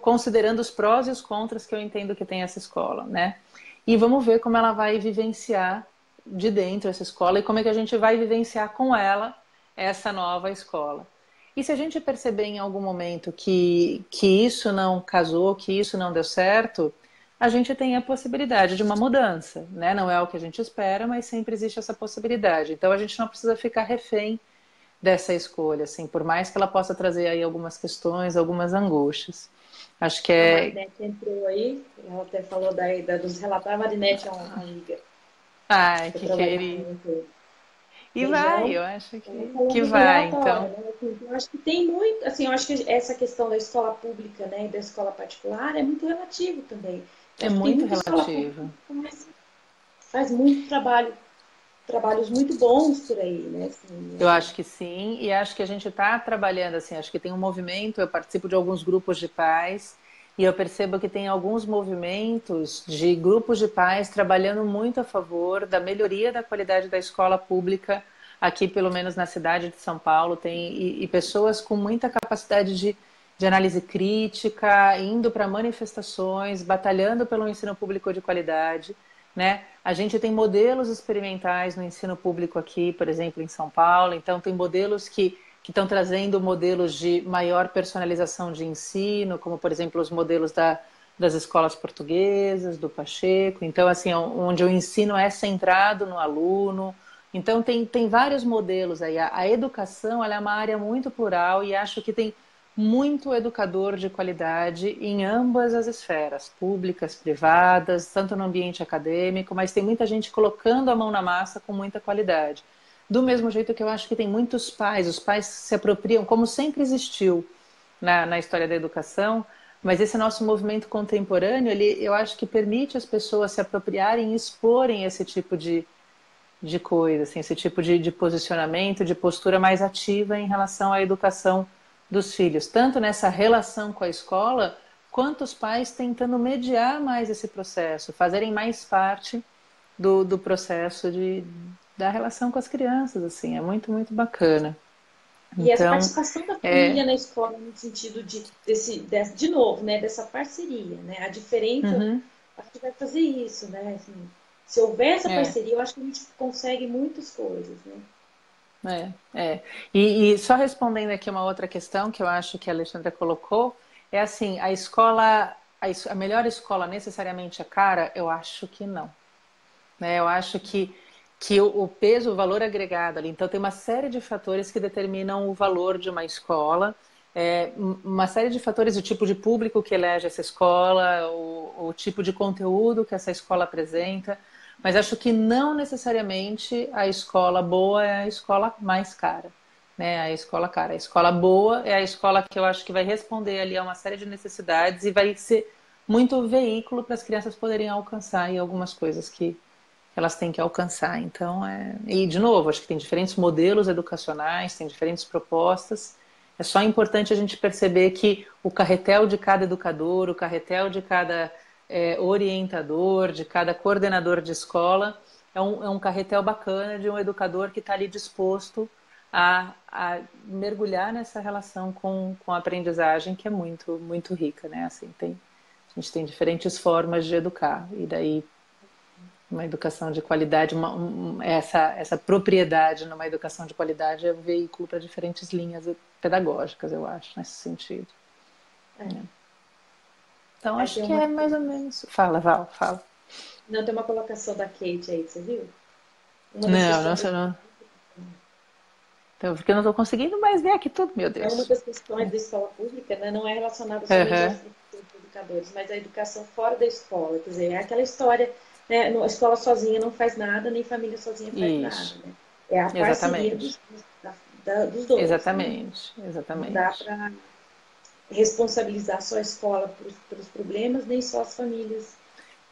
considerando os prós e os contras que eu entendo que tem essa escola, né? E vamos ver como ela vai vivenciar de dentro essa escola e como é que a gente vai vivenciar com ela essa nova escola. E se a gente perceber em algum momento que isso não casou, que isso não deu certo, a gente tem a possibilidade de uma mudança, né? Não é o que a gente espera, mas sempre existe essa possibilidade. Então a gente não precisa ficar refém dessa escolha, assim, por mais que ela possa trazer aí algumas questões, algumas angústias. Acho que A Marinette entrou aí, ela até falou dos relatos. A Marinette é uma amiga. Ai, Eu que trabalho querido. com E vai, região. eu acho Ela que falando do vai, relatório, então. né? Assim, eu acho que tem muito, assim, eu acho que essa questão da escola pública, né, e da escola particular é muito relativo também. Eu É acho que tem muito muita escola pública relativo. que faz muito trabalho trabalhos muito bons por aí, né? Assim, Eu acho que sim, e acho que a gente está trabalhando assim, acho que tem um movimento, eu participo de alguns grupos de pais, e eu percebo que tem alguns movimentos de grupos de pais trabalhando muito a favor da melhoria da qualidade da escola pública, aqui pelo menos na cidade de São Paulo, tem e pessoas com muita capacidade de análise crítica, indo para manifestações, batalhando pelo ensino público de qualidade, né? A gente tem modelos experimentais no ensino público aqui, por exemplo, em São Paulo. Então, tem modelos que estão trazendo modelos de maior personalização de ensino, como, por exemplo, os modelos das escolas portuguesas, do Pacheco. Então, assim, onde o ensino é centrado no aluno. Então, tem vários modelos aí. A educação ela é uma área muito plural e acho que tem muito educador de qualidade em ambas as esferas, públicas, privadas, tanto no ambiente acadêmico, mas tem muita gente colocando a mão na massa com muita qualidade. Do mesmo jeito que eu acho que tem muitos pais, os pais se apropriam, como sempre existiu na história da educação, mas esse nosso movimento contemporâneo, eu acho que permite as pessoas se apropriarem e exporem esse tipo de coisa, assim, esse tipo de posicionamento, de postura mais ativa em relação à educação dos filhos, tanto nessa relação com a escola, quanto os pais tentando mediar mais esse processo, fazerem mais parte do processo da relação com as crianças, assim, é muito, muito bacana. e essa Então, participação da é... família na escola, no sentido de novo, né, dessa parceria, né? A diferença, Uhum, acho que vai fazer isso, né? Assim, se houver essa é. parceria, eu acho que a gente consegue muitas coisas, né? É. E só respondendo aqui uma outra questão que eu acho que a Alexandra colocou, é assim, a escola, a melhor escola necessariamente é cara? Eu acho que não. Né? Eu acho que o peso, o valor agregado ali, então tem uma série de fatores que determinam o valor de uma escola, uma série de fatores, o tipo de público que elege essa escola, o tipo de conteúdo que essa escola apresenta, mas acho que não necessariamente a escola boa é a escola mais cara, né? A escola cara. A escola boa é a escola que eu acho que vai responder ali a uma série de necessidades e vai ser muito veículo para as crianças poderem alcançar aí algumas coisas que elas têm que alcançar. Então, e de novo, acho que tem diferentes modelos educacionais, tem diferentes propostas. É só importante a gente perceber que o carretel de cada educador, o carretel de cada orientador, de cada coordenador de escola, é um carretel bacana de um educador que está ali disposto a mergulhar nessa relação com a aprendizagem, que é muito, muito rica, né? Assim, a gente tem diferentes formas de educar, e daí uma educação de qualidade, essa propriedade numa educação de qualidade é um veículo para diferentes linhas pedagógicas, eu acho, nesse sentido. É. Então, Aí acho tem que uma, é mais ou menos. Fala, Val, fala. não, tem uma colocação da Kate aí, você viu? Uma das Não, não, questões não. Então, porque eu não estou conseguindo mais ver aqui tudo, meu é uma Deus. das questões da escola pública, né? Não é relacionada somente aos Uhum. educadores, mas a educação fora da escola. Quer dizer, é aquela história, né? A escola sozinha não faz nada, nem família sozinha faz nada, Isso, né? É a parceria exatamente. dos dois, né? Exatamente, Não dá exatamente. para responsabilizar só a escola pelos problemas, nem só as famílias,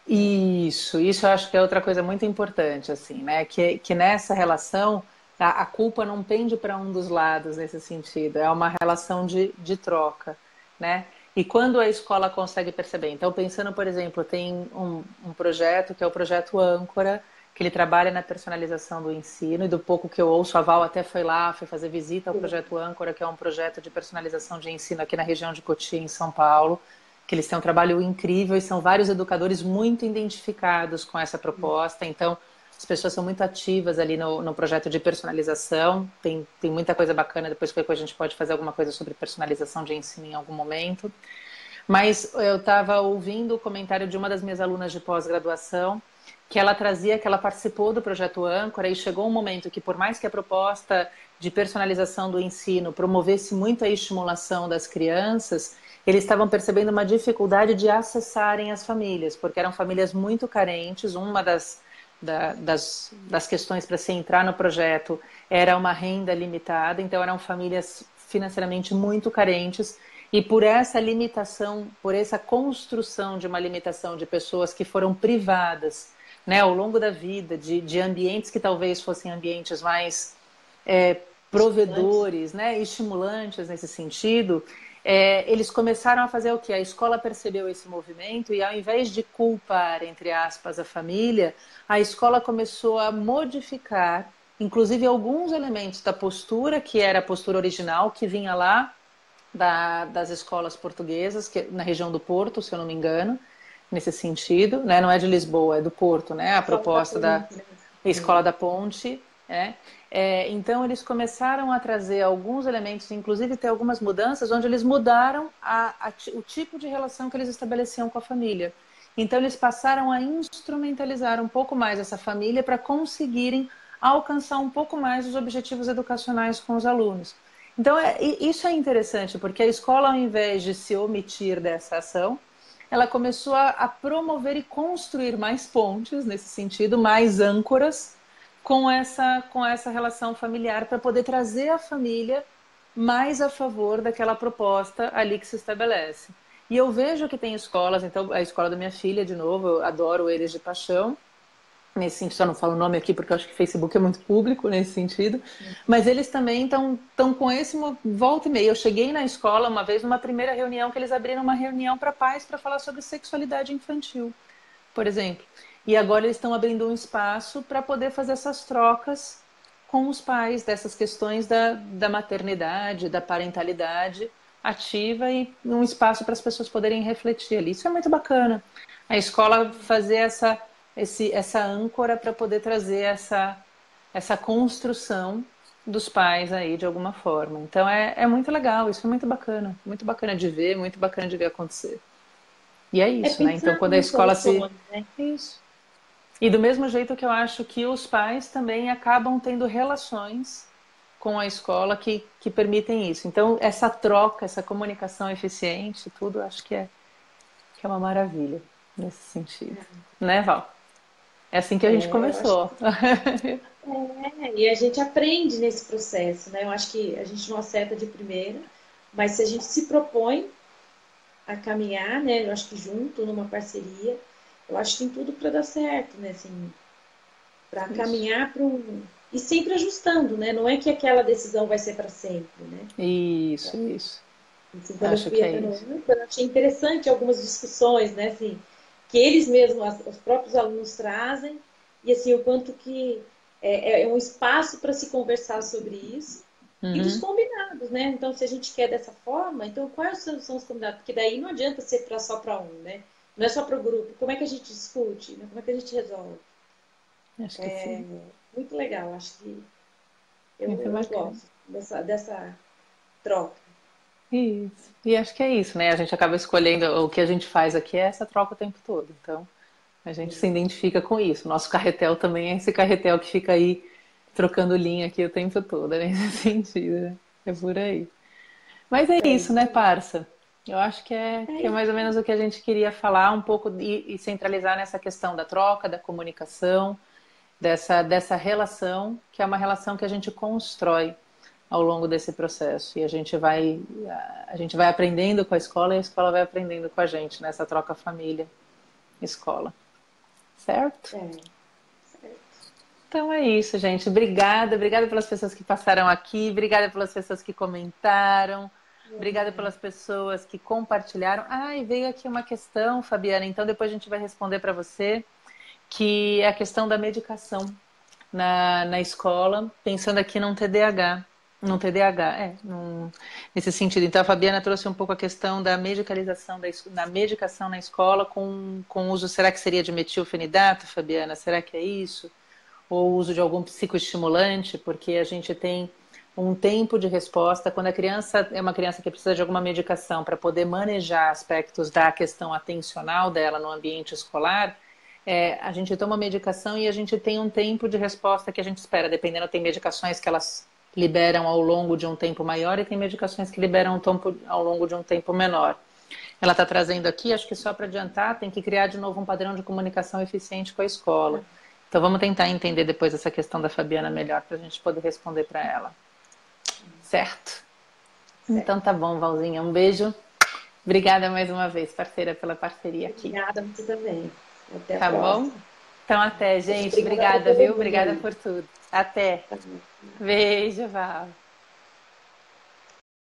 né? Isso eu acho que é outra coisa muito importante, assim, né? Que nessa relação a culpa não pende para um dos lados nesse sentido, é uma relação de troca, né? E quando a escola consegue perceber, então pensando, por exemplo, tem um projeto que é o projeto Âncora, que ele trabalha na personalização do ensino, e do pouco que eu ouço, a Val até foi lá, foi fazer visita ao projeto Âncora, que é um projeto de personalização de ensino aqui na região de Cotia, em São Paulo, que eles têm um trabalho incrível e são vários educadores muito identificados com essa proposta. Então, as pessoas são muito ativas ali no projeto de personalização. Tem muita coisa bacana, depois que a gente pode fazer alguma coisa sobre personalização de ensino em algum momento. Mas eu estava ouvindo o comentário de uma das minhas alunas de pós-graduação, que ela trazia que ela participou do projeto Âncora e chegou um momento que, por mais que a proposta de personalização do ensino promovesse muito a estimulação das crianças, eles estavam percebendo uma dificuldade de acessarem as famílias, porque eram famílias muito carentes. Uma das questões para se entrar no projeto era uma renda limitada, então eram famílias financeiramente muito carentes. E por essa limitação, por essa construção de uma limitação de pessoas que foram privadas né, ao longo da vida, de ambientes que talvez fossem ambientes mais provedores, né, estimulantes nesse sentido, eles começaram a fazer o quê? A escola percebeu esse movimento e, ao invés de culpar, entre aspas, a família, a escola começou a modificar, inclusive, alguns elementos da postura, que era a postura original, que vinha lá das escolas portuguesas, que, na região do Porto, se eu não me engano, nesse sentido, né? Não é de Lisboa, é do Porto, né? A proposta da Escola da Ponte, né? Então eles começaram a trazer alguns elementos, inclusive ter algumas mudanças, onde eles mudaram o tipo de relação que eles estabeleciam com a família. Então eles passaram a instrumentalizar um pouco mais essa família para conseguirem alcançar um pouco mais os objetivos educacionais com os alunos. Então isso é interessante, porque a escola, ao invés de se omitir dessa ação, ela começou a promover e construir mais pontes, nesse sentido, mais âncoras, com essa relação familiar, para poder trazer a família mais a favor daquela proposta ali que se estabelece. E eu vejo que tem escolas, então a escola da minha filha, de novo, eu adoro eles de paixão, nesse sentido, só não falo o nome aqui porque eu acho que o Facebook é muito público nesse sentido, mas eles também estão com esse volta e meia. Eu cheguei na escola uma vez, numa primeira reunião, que eles abriram uma reunião para pais para falar sobre sexualidade infantil, por exemplo. E agora eles estão abrindo um espaço para poder fazer essas trocas com os pais dessas questões da maternidade, da parentalidade ativa e um espaço para as pessoas poderem refletir ali. Isso é muito bacana. A escola fazer essa âncora para poder trazer essa construção dos pais aí de alguma forma. Então é muito legal, isso é muito bacana de ver, muito bacana de ver acontecer. E é isso, né? Então quando a escola se... Né? Isso. E do mesmo jeito que eu acho que os pais também acabam tendo relações com a escola que permitem isso. Então essa troca, essa comunicação eficiente, tudo, acho que é uma maravilha nesse sentido. Né, Val? É assim que a gente Eu acho começou. e a gente aprende nesse processo, né? Eu acho que a gente não acerta de primeira, mas se a gente se propõe a caminhar, né? Eu acho que junto, numa parceria, eu acho que tem tudo para dar certo, né? Assim, para caminhar para um. E sempre ajustando, né? Não é que aquela decisão vai ser para sempre, né? Isso. Assim, quando eu Acho fui que é até no isso. UNCA, eu achei interessante algumas discussões, né? Assim, que eles mesmos, os próprios alunos trazem, e assim, o quanto que é um espaço para se conversar sobre isso, e dos Uhum. combinados, né? Então, se a gente quer dessa forma, então quais são os combinados? Porque daí não adianta ser só para um, né? Não é só para o grupo. Como é que a gente discute? Né? Como é que a gente resolve? Acho que sim. Muito legal, acho que Muito eu bacana. gosto dessa troca. Isso. E acho que é isso, né? A gente acaba escolhendo o que a gente faz aqui é essa troca o tempo todo. Então, a gente se identifica com isso. Nosso carretel também é esse carretel que fica aí trocando linha aqui o tempo todo, né? Nesse sentido, né? É por aí. Mas é É isso, né, isso. parça? Eu acho que é É mais ou menos o que a gente queria falar, um pouco e centralizar nessa questão da troca, da comunicação, dessa relação, que é uma relação que a gente constrói ao longo desse processo. E a gente vai aprendendo com a escola e a escola vai aprendendo com a gente nessa troca família-escola. Certo? certo. Então é isso, gente. Obrigada pelas pessoas que passaram aqui, obrigada pelas pessoas que comentaram, obrigada pelas pessoas que compartilharam. Ah, e veio aqui uma questão, Fabiana, então depois a gente vai responder para você, que é a questão da medicação na escola, pensando aqui num TDAH. Num TDAH, nesse sentido. Então, a Fabiana trouxe um pouco a questão da medicalização da medicação na escola com uso, será que seria de metilfenidato, Fabiana? Será que é isso? Ou uso de algum psicoestimulante, porque a gente tem um tempo de resposta. Quando a criança é uma criança que precisa de alguma medicação para poder manejar aspectos da questão atencional dela no ambiente escolar, a gente toma medicação e a gente tem um tempo de resposta que a gente espera. Dependendo, tem medicações que elas liberam ao longo de um tempo maior e tem medicações que liberam ao longo de um tempo menor. Ela está trazendo aqui, acho que só para adiantar, tem que criar de novo um padrão de comunicação eficiente com a escola. Então vamos tentar entender depois essa questão da Fabiana melhor para a gente poder responder para ela. Certo? Então tá bom, Valzinha. Um beijo. Obrigada mais uma vez, parceira, pela parceria aqui. Obrigada, você também. Até a Tá bom? próxima. Então, até, gente. Obrigada Obrigada, a todo viu? mundo Obrigada aí. por tudo. Até. Tá. Beijo, Val.